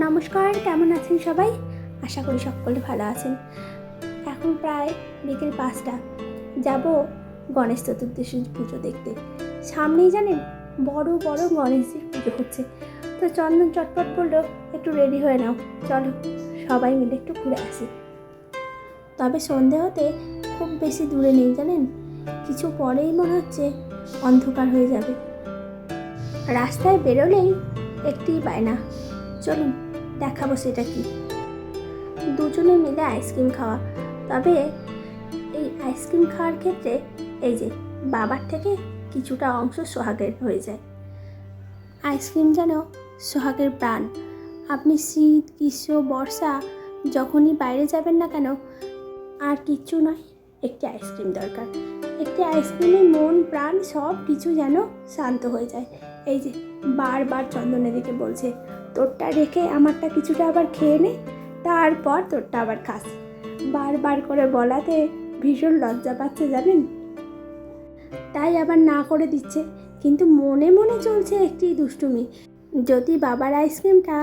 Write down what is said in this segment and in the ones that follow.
নমস্কার, কেমন আছেন সবাই? আশা করি সকলে ভালো আছেন। এখন প্রায় বিকেল 5টা, যাব গণেশ চতুর্দশীর পুজো দেখতে। সামনেই জানেন বড় বড় গণেশজির পুজো হচ্ছে। তো চন্দন চটপট বললো একটু রেডি হয়ে নাও, চলো সবাই মিলে একটু ঘুরে আসি। তবে সন্ধে হতে খুব বেশি দূরে নেই জানেন, কিছু পরেই মনে হচ্ছে অন্ধকার হয়ে যাবে। রাস্তায় বেরোলেই একটি বায়না, চলুন দেখাবো সেটা কি। দুজনে মিলে আইসক্রিম খাওয়া। তবে এই আইসক্রিম খাওয়ার ক্ষেত্রে এই যে বাবার থেকে কিছুটা অংশ সোহাগের হয়ে যায়। আইসক্রিম যেন সোহাগের প্রাণ। আপনি শীত, গ্রীষ্ম, বর্ষা যখনই বাইরে যাবেন না কেন, আর কিচ্ছু নয়, একটি আইসক্রিম দরকার। একটি আইসক্রিমে মন প্রাণ সব কিছু যেন শান্ত হয়ে যায়। এই যে বারবার চন্দনের দিকে বলছে, তোরটা রেখে আমারটা কিছুটা আবার খেয়ে নে, তারপর তোরটা আবার খাস। বারবার করে বলাতে ভীষণ লজ্জা পাচ্ছে জানেন, তাই আবার না করে দিচ্ছে। কিন্তু মনে মনে চলছে একটি দুষ্টুমি, যদি বাবার আইসক্রিমটা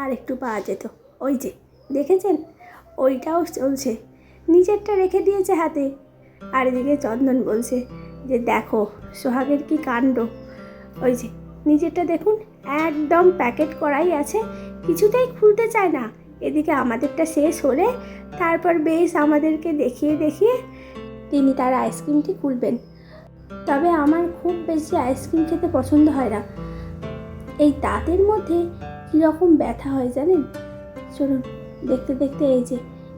আর একটু পাওয়া যেত। ওই যে দেখেছেন, ওইটাও চলছে, নিজেরটা রেখে দিয়েছে হাতে। আর এদিকে চন্দন বলছে যে দেখো সোহাগের কি কাণ্ড, ওই যে নিজেরটা দেখুন একদম প্যাকেট করাই আছে, কিছুতেই খুলতে চায় না। এদিকে আমাদেরটা শেষ হলে তারপর বেশ আমাদেরকে দেখিয়ে দেখিয়ে তিনি তার আইসক্রিমটি খুলবেন। তবে আমার খুব বেশি আইসক্রিম খেতে পছন্দ হয় না, এই দাঁতের মধ্যে কীরকম ব্যথা হয় জানেন। চলুন দেখতে দেখতে এই যে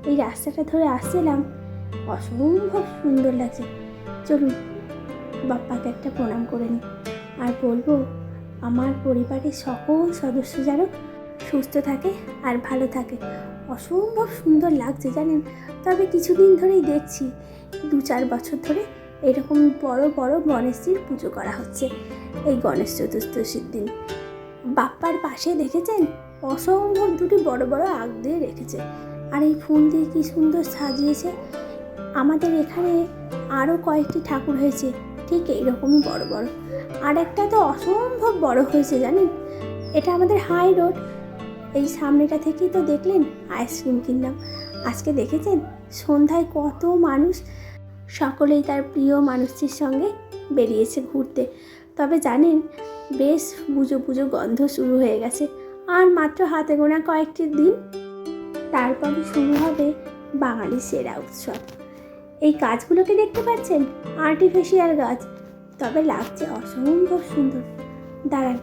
এই রাস্তাটা ধরে আসছিলাম, অসম্ভব সুন্দর লাগছে। চলুন বাপ্পাকে একটা প্রণাম করে নিই, আর বলবো আমার পরিবারের সকল সদস্য যেন সুস্থ থাকে আর ভালো থাকে। অসম্ভব সুন্দর লাগছে জানেন। তবে কিছুদিন ধরেই দেখছি 2-4 বছর ধরে এরকম বড় বড় গণেশজির পুজো করা হচ্ছে এই গণেশ চতুর্দশীর দিন। বাপ্পার পাশে দেখেছেন অসম্ভব দুটি বড় বড় আগ দিয়ে রেখেছে, আর এই ফুল দিয়ে কি সুন্দর সাজিয়েছে। আমাদের এখানে আরও কয়েকটি ঠাকুর হয়েছে ঠিক এইরকমই বড় বড়, আর একটা তো অসম্ভব বড় হয়েছে জানেন। এটা আমাদের হাই রোড, এই সামনেটা থেকেই তো দেখলেন আইসক্রিম কিনলাম। আজকে দেখেছেন সন্ধ্যায় কত মানুষ, সকলেই তার প্রিয় মানুষটির সঙ্গে বেরিয়েছে ঘুরতে। তবে জানেন বেশ পুজো পুজো গন্ধ শুরু হয়ে গেছে, আর মাত্র হাতে গোনা কয়েকটি দিন, তারপরে শুরু হবে বাঙালির সেরা উৎসব। এই গাছগুলোকে দেখতে পাচ্ছেন, আর্টিফিশিয়াল গাছ, তবে লাগছে অসম্ভব সুন্দর। দাঁড়ান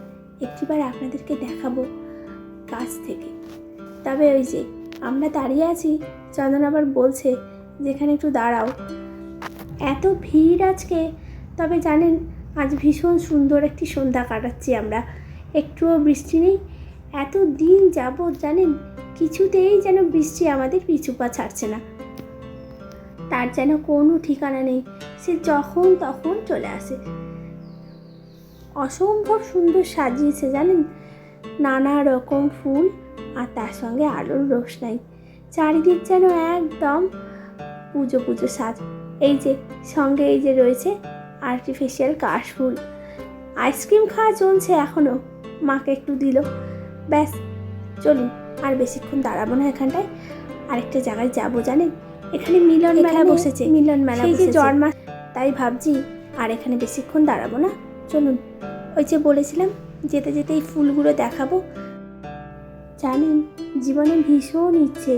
একটিবার আপনাদেরকে দেখাবো কাছ থেকে। তবে ওই যে আমরা দাঁড়িয়ে আছি, চন্দন আবার বলছে যেখানে একটু দাঁড়াও, এত ভিড় আজকে। তবে জানেন আজ ভীষণ সুন্দর একটি সন্ধ্যা কাটাচ্ছি আমরা, একটুও বৃষ্টি নেই। এত দিন যাবৎ জানেন কিছুতেই যেন বৃষ্টি আমাদের পিছু পা ছাড়ছে না, তার যেন কোনো ঠিকানা নেই, সে যখন তখন চলে আসে। অসম্ভব সুন্দর সাজিয়েছে জানেন, নানা রকম ফুল আর তার সঙ্গে আলোর রোশনাই, চারিদিক যেন একদম পুজো পুজো সাজ। এই যে সঙ্গে এই যে রয়েছে আর্টিফিশিয়াল কাশফুল। আইসক্রিম খাওয়া চলছে এখনও, মাকে একটু দিল, ব্যাস। চলুন আর বেশিক্ষণ দাঁড়াবো না এখানটায়, আরেকটা জায়গায় যাবো জানেন, এখানে মিলন মেলা বসেছে, মিলন মেলা সেই যে জন্মা, তাই ভাবছি আর এখানে বেশিক্ষণ দাঁড়াবো না। চলুন, ওই যে বলেছিলাম যেতে যেতে এই ফুলগুলো দেখাবো। জানেন জীবনে ভীষণ ইচ্ছে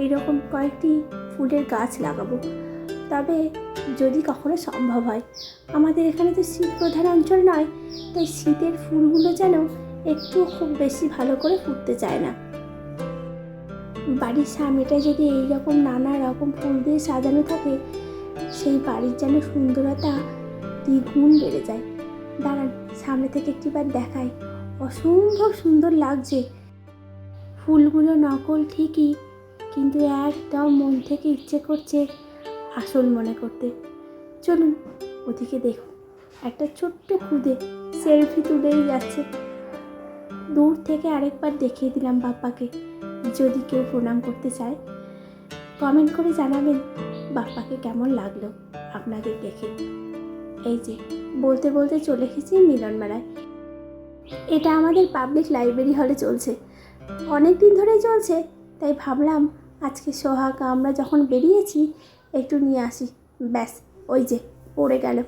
এইরকম কয়েকটি ফুলের গাছ লাগাবো, তবে যদি কখনো সম্ভব হয়। আমাদের এখানে তো শীত প্রধান অঞ্চল নয়, তাই শীতের ফুলগুলো যেন একটু খুব বেশি ভালো করে ফুটতে চায় না। বাড়ির সামনেটায় যদি এইরকম নানা রকম ফুল দিয়ে সাজানো থাকে, সেই বাড়ির যেন সুন্দরতা দ্বিগুণ বেড়ে যায়। দাঁড়ান সামনে থেকে একটিবার দেখাই, অসম্ভব সুন্দর লাগছে। ফুলগুলো নকল ঠিকই, কিন্তু একদম মন থেকে ইচ্ছে করছে আসল মনে করতে। চলুন ওদিকে দেখুন, একটা ছোট্ট খুদে সেলফি তুলেই যাচ্ছে। দূর থেকে আরেকবার দেখিয়ে দিলাম বাপ্পাকে, যদি কেউ প্রণাম করতে চায় কমেন্ট করে জানাবেন বাপ্পাকে কেমন লাগলো আপনাদের দেখে। এই যে বলতে বলতে চলে এসেছি মিলন মেলায়। এটা আমাদের পাবলিক লাইব্রেরি হলে চলছে। অনেক দিন ধরেই চলছে, তাই ভাবলাম আজকে সোহাগ আমরা যখন বেরিয়েছি একটু নিয়ে আসি। ব্যাস, ওই যে পড়ে গেল।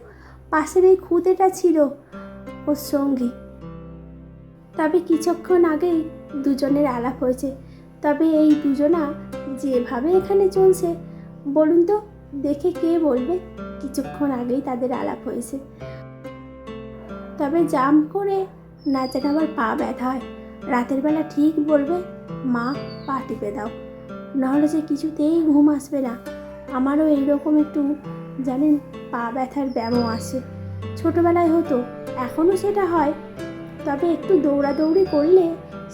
পাশের এই খুদেটা ছিল ওর সঙ্গী। তবে কিছুক্ষণ আগেই দুজনের আলাপ হয়েছে। তবে এই দুজনা যেভাবে এখানে চলছে, বলুন তো, দেখে কে বলবে কিছুক্ষণ আগেই তাদের আলাপ হয়েছে। তবে জাম করে না যেন আমার পা ব্যথা হয়। রাতের বেলা ঠিক বলবে, মা পা টিপে দাও, নাহলে যে কিছুতেই ঘুম আসবে না। আমারও এইরকম একটু জানেন পা ব্যথার ব্যামো আসে। ছোটোবেলায় হতো, এখনও সেটা হয়, তবে একটু দৌড়াদৌড়ি করলে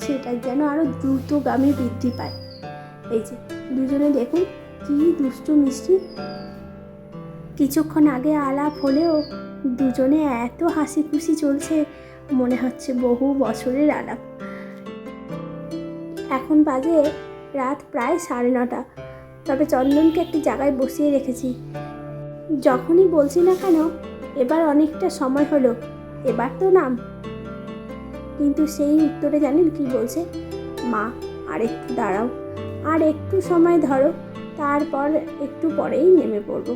সেটা যেন আরও দ্রুতগামী বৃদ্ধি পায়। এই যে দুজনে দেখুন কি দুষ্টু মিষ্টি। কিছুক্ষণ আগে আলাপ হলেও দুজনে এত হাসি খুশি চলছে, মনে হচ্ছে বহু বছরের আলাপ। এখন বাজে রাত প্রায় 9:30। তবে চন্দনকে একটি জায়গায় বসিয়ে রেখেছি। যখনই বলছি না কেন এবার অনেকটা সময় হলো, এবার তো নাম। কিন্তু সেই উত্তরে জানেন কি বলছে? মা আর একটু দাঁড়াও, আর একটু সময় ধরো, তারপর একটু পরেই নেমে পড়বো।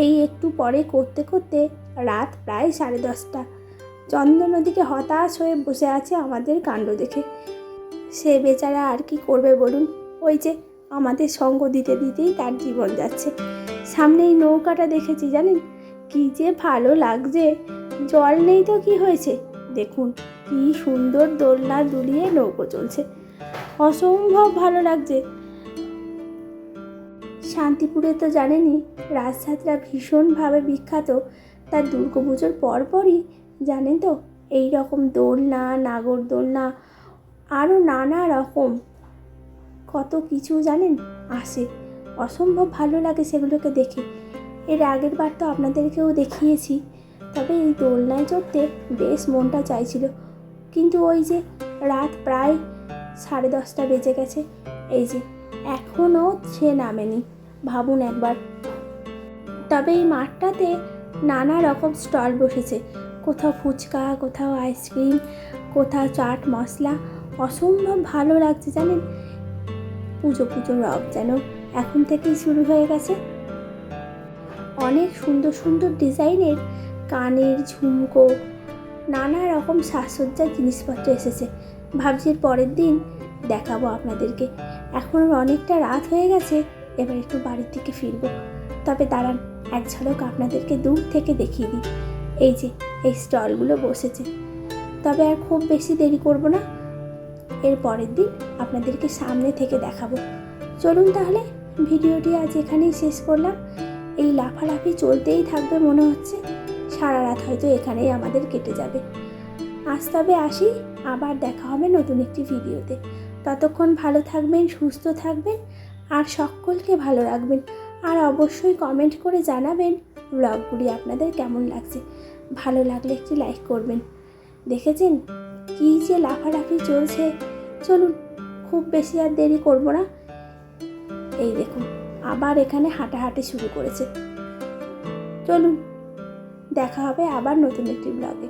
এই একটু পরে করতে করতে রাত প্রায় 10:30। চন্দন ওদিকে হতাশ হয়ে বসে আছে আমাদের কাণ্ড দেখে। সে বেচারা আর কি করবে বলুন? ওই যে আমাদের সঙ্গ দিতে দিতেই তার জীবন যাচ্ছে। সামনে এই নৌকাটা দেখেছি জানেন, কি যে ভালো লাগছে। জল নেই তো কি হয়েছে, দেখুন কি সুন্দর দোলনা দুলিয়ে নৌকো চলছে, অসম্ভব ভালো লাগছে। শান্তিপুরে তো জানেনই রাজযাত্রা ভীষণভাবে বিখ্যাত। তার দুর্গাপুজোর পরপরই জানেন তো এই রকম দোলনা, নাগরদোলনা, আরও নানা রকম কত কিছু জানেন আসে। অসম্ভব ভালো লাগে সেগুলোকে দেখে। এর আগের বার তো আপনাদেরকেও দেখিয়েছি। তবে এই দোলনায় চড়তে বেশ মনটা চাইছিল, কিন্তু ওই যে রাত প্রায় 10:30 বেজে গেছে, এই যে এখনও সে নামেনি। ভাবুন একবার। তবে এই মাঠটাতে নানা রকম স্টল বসেছে, কোথাও ফুচকা, কোথাও আইসক্রিম, কোথাও চাট মশলা। অসম্ভব ভালো লাগছে জানেন। পুজো রব যেন এখন থেকেই শুরু হয়ে গেছে। অনেক সুন্দর সুন্দর ডিজাইনের কানের ঝুমকো, নানা রকম সাজসজ্জার জিনিসপত্র এসেছে। ভাবছি পরের দিন দেখাবো আপনাদেরকে। এখন অনেকটা রাত হয়ে গেছে, এবার একটু বাড়ির দিকে ফিরবো। তবে দাঁড়ান, এক ঝলক আপনাদেরকে দূর থেকে দেখিয়ে দিই। এই যে এই স্টলগুলো বসেছে। তবে আর খুব বেশি দেরি করব না, এর পরের দিন আপনাদেরকে সামনে থেকে দেখাবো। চলুন তাহলে, ভিডিওটি আজ এখানেই শেষ করলাম। এই লাফালাফি চলতেই থাকবে মনে হচ্ছে, সারা রাত হয়তো এখানেই আমাদের কেটে যাবে। আজ তবে আসি, আবার দেখা হবে নতুন একটি ভিডিওতে। ততক্ষণ ভালো থাকবেন, সুস্থ থাকবেন, আর সকলকে ভালো রাখবেন। আর অবশ্যই কমেন্ট করে জানাবেন ব্লগগুলি আপনাদের কেমন লাগছে। ভালো লাগলে একটি লাইক করবেন। দেখেছেন কি যে লাফালাফি চলছে। চলুন, খুব বেশি আর দেরি করব না। এই দেখুন আবার এখানে হাঁটাহাঁটি শুরু করেছে। চলুন, দেখা হবে আবার নতুন একটি ব্লগে।